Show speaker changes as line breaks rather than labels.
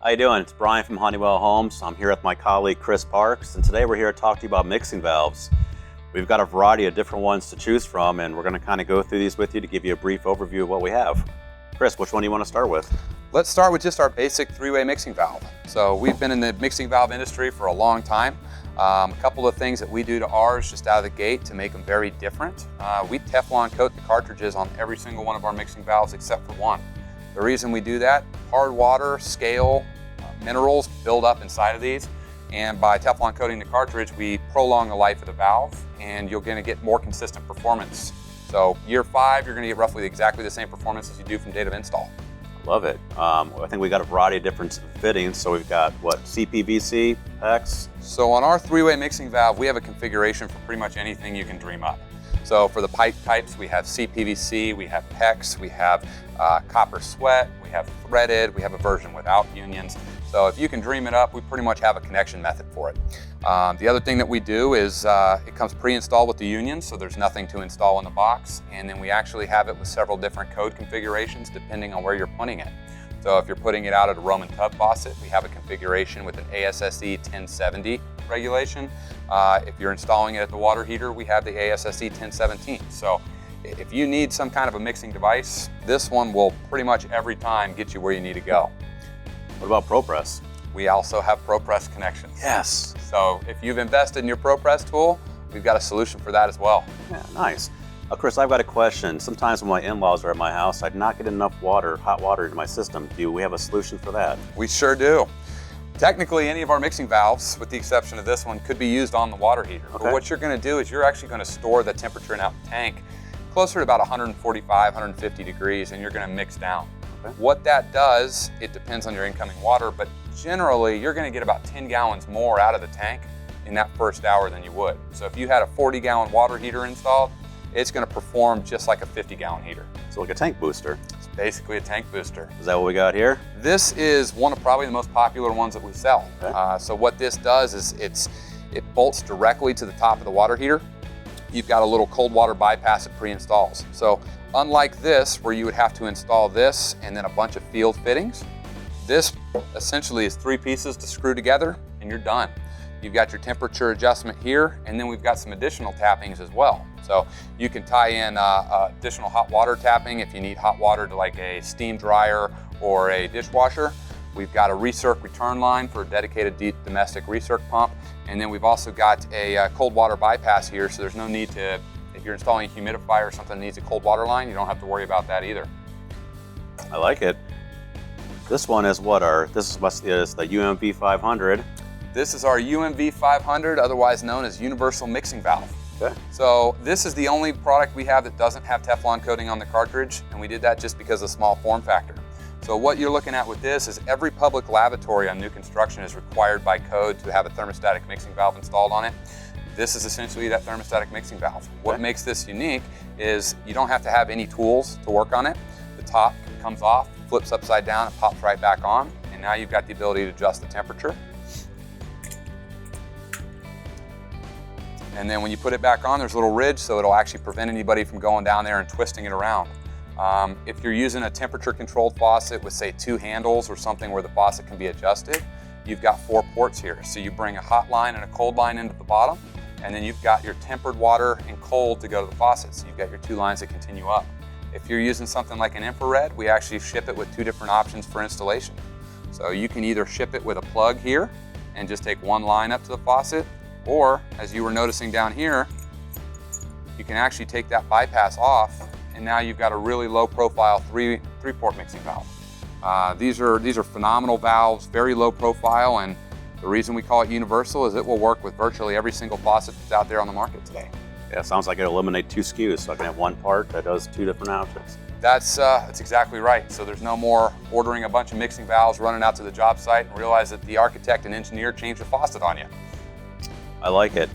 How you doing? It's Brian from Honeywell Homes. I'm here with my colleague Chris Parks, and today we're here to talk to you about mixing valves. We've got a variety of different ones to choose from, and we're going to kind of go through these with you to give you a brief overview of what we have. Chris, which one do you want to start with?
Let's start with just our basic three-way mixing valve. So we've been in the mixing valve industry for a long time. A couple of things that we do to ours just out of the gate to make them very different. We Teflon coat the cartridges on every single one of our mixing valves except for one. The reason we do that, hard water, scale, minerals build up inside of these, and by Teflon coating the cartridge, we prolong the life of the valve, and you're going to get more consistent performance. So year 5, you're going to get roughly exactly the same performance as you do from date of install.
Love it. I think we got a variety of different fittings. So we've got what, CPVC, PEX?
So on our three-way mixing valve, we have a configuration for pretty much anything you can dream up. So for the pipe types, we have CPVC, we have PEX, we have copper sweat, we have threaded, we have a version without unions. So if you can dream it up, we pretty much have a connection method for it. The other thing that we do is it comes pre-installed with the unions, so there's nothing to install in the box. And then we actually have it with several different code configurations depending on where you're putting it. So if you're putting it out at a Roman tub faucet, we have a configuration with an ASSE 1070 regulation. If you're installing it at the water heater, we have the ASSE 1017. So if you need some kind of a mixing device, this one will pretty much every time get you where you need to go.
What about ProPress?
We also have ProPress connections.
Yes.
So if you've invested in your ProPress tool, we've got a solution for that as well.
Yeah, nice. Chris, I've got a question. Sometimes when my in-laws are at my house, I'd not get enough water, hot water into my system. Do we have a solution for that?
We sure do. Technically, any of our mixing valves, with the exception of this one, could be used on the water heater.
Okay.
But what you're going to do is you're actually going to store the temperature in out the tank closer to about 145, 150 degrees, and you're going to mix down.
Okay.
What that does, it depends on your incoming water, but generally you're going to get about 10 gallons more out of the tank in that first hour than you would. So if you had a 40-gallon water heater installed, it's going to perform just like a 50-gallon heater.
So like a tank booster.
It's basically a tank booster.
Is that what we got here?
This is one of probably the most popular ones that we sell.
Okay.
So what this does is it bolts directly to the top of the water heater. You've got a little cold water bypass it pre-installs. So unlike this, where you would have to install this and then a bunch of field fittings, this essentially is 3 pieces to screw together and you're done. You've got your temperature adjustment here, and then we've got some additional tappings as well. So you can tie in additional hot water tapping if you need hot water to like a steam dryer or a dishwasher. We've got a recirc return line for a dedicated domestic recirc pump. And then we've also got a cold water bypass here, so there's no need to, if you're installing a humidifier or something that needs a cold water line, you don't have to worry about that either.
I like it. This one is what this is the UMV 500.
This is our UMV 500, otherwise known as Universal Mixing Valve.
Okay.
So this is the only product we have that doesn't have Teflon coating on the cartridge, and we did that just because of small form factor. So what you're looking at with this is every public lavatory on new construction is required by code to have a thermostatic mixing valve installed on it. This is essentially that thermostatic mixing valve. What makes this unique is you don't have to have any tools to work on it. The top comes off, flips upside down, and pops right back on, and now you've got the ability to adjust the temperature. And then when you put it back on, there's a little ridge, so it'll actually prevent anybody from going down there and twisting it around. If you're using a temperature-controlled faucet with, say, 2 handles or something where the faucet can be adjusted, you've got 4 ports here. So you bring a hot line and a cold line into the bottom, and then you've got your tempered water and cold to go to the faucet. So you've got your 2 lines that continue up. If you're using something like an infrared, we actually ship it with 2 different options for installation. So you can either ship it with a plug here and just take 1 line up to the faucet, or, as you were noticing down here, you can actually take that bypass off, and now you've got a really low profile 3-port mixing valve. These are phenomenal valves, very low profile, and the reason we call it universal is it will work with virtually every single faucet that's out there on the market today.
Yeah, it sounds like it eliminate 2 SKUs, so I can have 1 part that does 2 different options.
That's exactly right. So there's no more ordering a bunch of mixing valves, running out to the job site, and realize that the architect and engineer changed the faucet on you.
I like it.